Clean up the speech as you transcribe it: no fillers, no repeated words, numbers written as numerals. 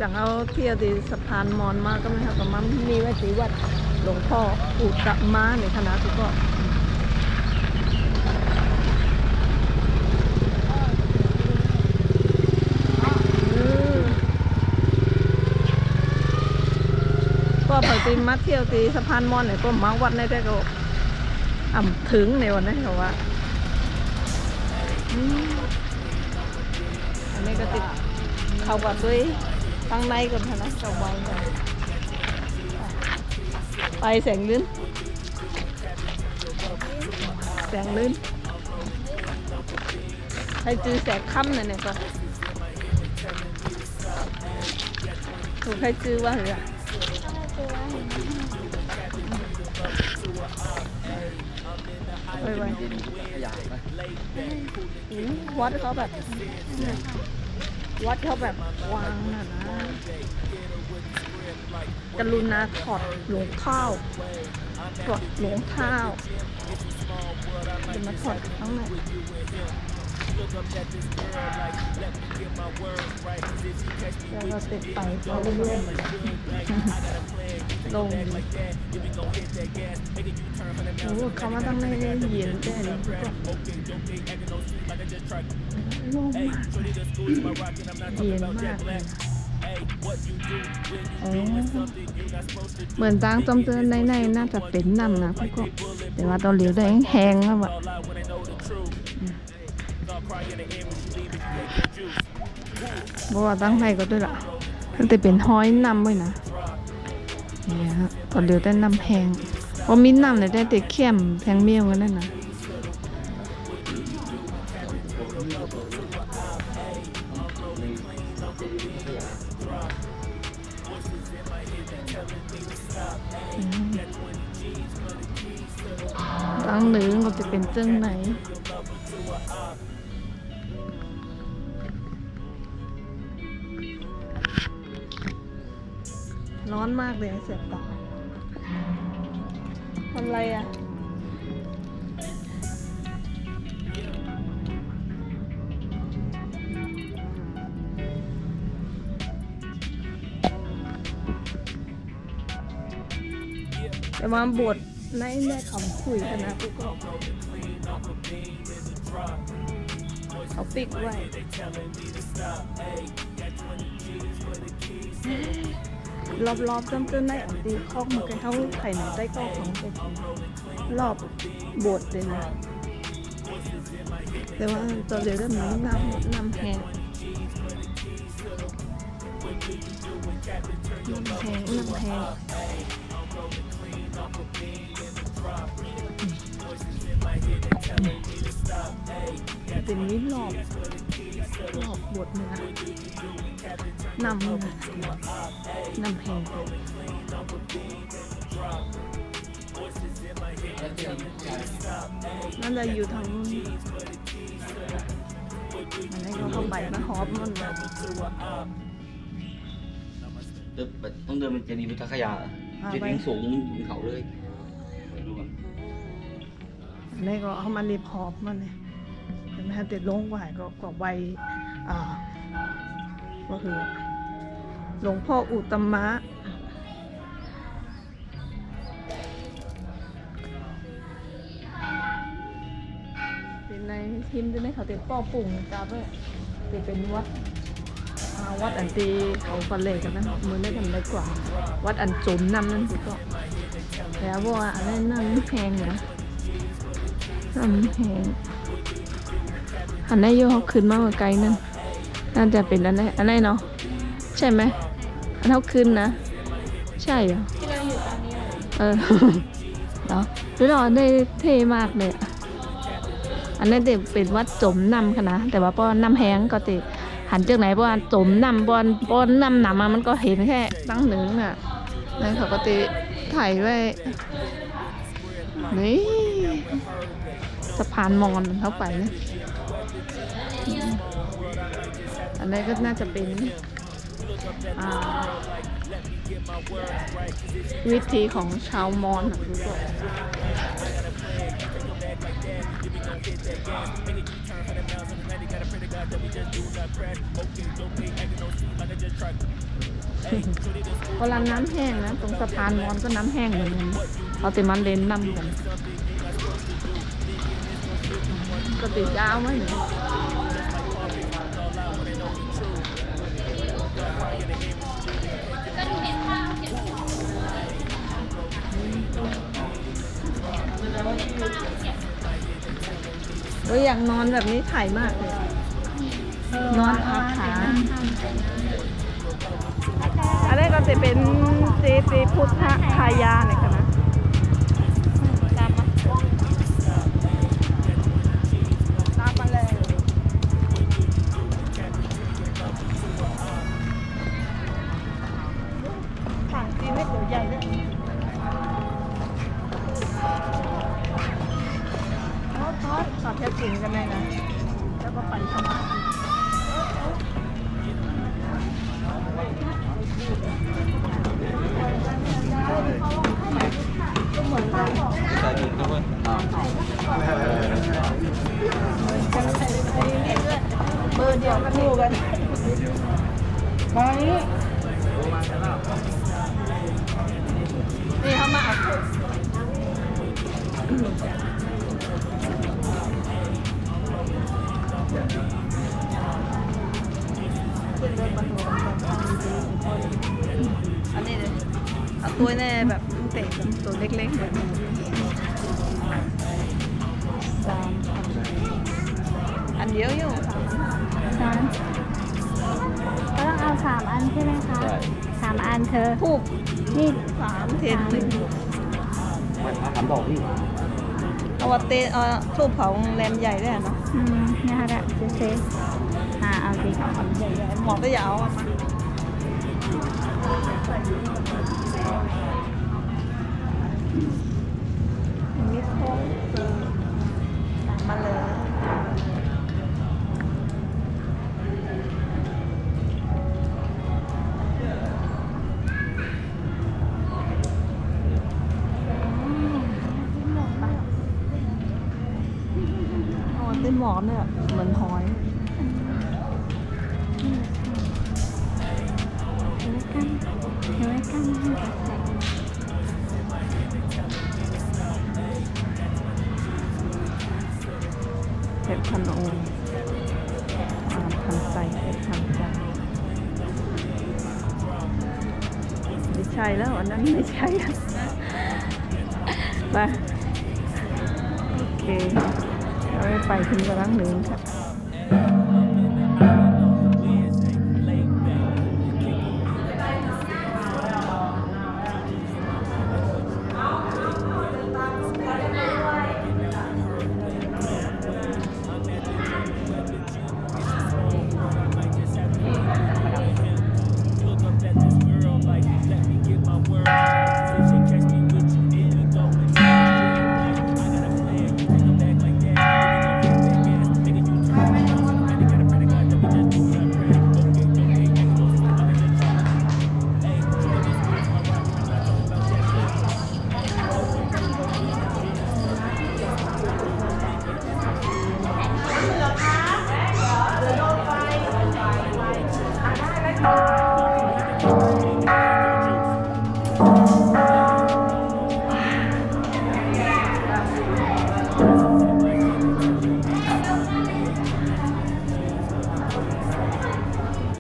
จังเอาเที่ยวที่สะพานมอนมาก็ไม่ครับกับมันมีไว้ที่วัดหลวงพ่ออุตมะในคณะทุกก็ก็ไปตีมาเที่ยวตีสะพานมอนเนี่ยก็มาวัดในแต่ก็ถึงในวันนั้นเขาว่าอันนี้ก็ติดเข้ากับด้วยตั้งในก่อนนะเข้าไว้ไปแสงลื่นแสงลื่นให้จือแสงค่ำเนี่ยก็ถูกให้จือว่าเหรอไว้วัดเขาแบบวางน่ะนะกรุณาถอดหลวงข้าวถอดหลวงข้าวจะมาถอดทั้งไหนเราติดไปเขาเรื่อยๆลงโอ้เขามาตั้งในเย็นแต่นี่ก็ลงมากเย็นมากเหมือนตั้งจมเตือนในน่าจะเป็นน้ำนะพี่ก็แต่ว่าตอนเหลียวได้แห้งแล้วแบบบอกว่าตั้งในก็ด้วยล่ะมันจะเป็นห้อยน้ำไว้นะนี่ฮะตอนเหลียวได้น้ำแห้งพอมีน้ำเลยได้แต่เข้มแพงเมี่ยวกันนั่นนะตั้งหนึ่งก็จะเป็นเจ้งไหนร้อนมากเลยเสียบตาทำไรอ่ะแต่มาบทในคำคุยกันนะทุกคนเอาปิกไว้รอบๆจำต้นได้ตีคอกมันก็เข้าไข่หนังใต้คอกของเป็นรอบบดเลยนะแต่ว่าตัวเดียวก็มีน้ำแห้งเป็นนี้รอบบดเนื้อนำแห้งนั่นจะอยู่ทางนู้นอันนี้ก็เข้าไปมาหอบมันแบบต้องเดินเป็นเจดีย์พุทธคยาจะทิ้งสูงอยู่เขาเลยอันนี้ก็เอามารีบหอบมันเลยเห็นไหมติดลงไหวก็ใบก็คือหลวงพ่ออุตมะเป็นในทิมด้วยไหมเขาเต็มป้อปุ่งกาเพื่อเป็นวัดอันตีเขาฟันเล่กันนะมือได้ทำได้กว่าวัดอันจุนนำนั่นสิก็แล้วว่าอะไรนั่นแพงนะนั่นแพงอันนี้โยเขาขึ้นมากกว่าไกลนั่นน่าจะเป็นอันไหนเนาะใช่ไหมอันเท่าขึ้นนะใช่เหรอที่เราอยู่ตอนนี้เนาะดูหล่อได้เท่มากเลยอันนี้เด็กเป็นวัดจมน้ำค่ะนะแต่ว่าป้อนน้ำแห้งก็ติหันจากไหนป้อนจมน้ำป้อนน้ำหนามามันก็เห็นแค่ตั้งหนึ่งน่ะนั่นเขาก็ติถ่ายไว้นี่สะพานมอนเข้าไปนะอันนี้ก็น่าจะเป็นวิธีของชาวมอญนะทุกคน เวลาน้ำแห้งนะตรงสะพานมอนก็น้ำแห้งเหมือนกันเขาแต่มันเลนน้ำกันก็ติดยาวไหมเนี่ยอยากนอนแบบนี้ถ่ายมากเลยนอนพักขาอันนี้ก็จะเป็นตีพุทธคายาเนี่ยค่ะนะตามมาเลยสั่งจีนให้ตัวใหญ่ด้วยทอดแค่กินกันเลยนะแล้วก็ปั่นข้าวเหมือนกัน ใส่ถุงด้วย เบอร์เดียวกันคู่กันมานี้นี่เขามาเอาอันนี้เลยเอาตัวนี่แบบเตะตัวเล็กๆแบบนี้อันเดียวอยู่ 3ก็ต้องเอา3 อันใช่ไหมคะ3 อันเธอ ถูก นี่ 3 เทนหนึ่ง มันถามดอกพี่ เอาวัตเตทูบเผาแรมใหญ่ด้วยเนาะ นะคะละเซฟเอาสิ ใหญ่ๆหมอก็อย่าเอามามิสโคมาเลยเป็นหมอนเนี่ยเหมือนหอยเดี๋ยวไว้กันเห็ดพันองค์พันใจเห็ดพันใจไม่ใช่แล้วอันนั้นไม่ใช่ไปโอเคเราไปถึงกระลังหนึ่งครับ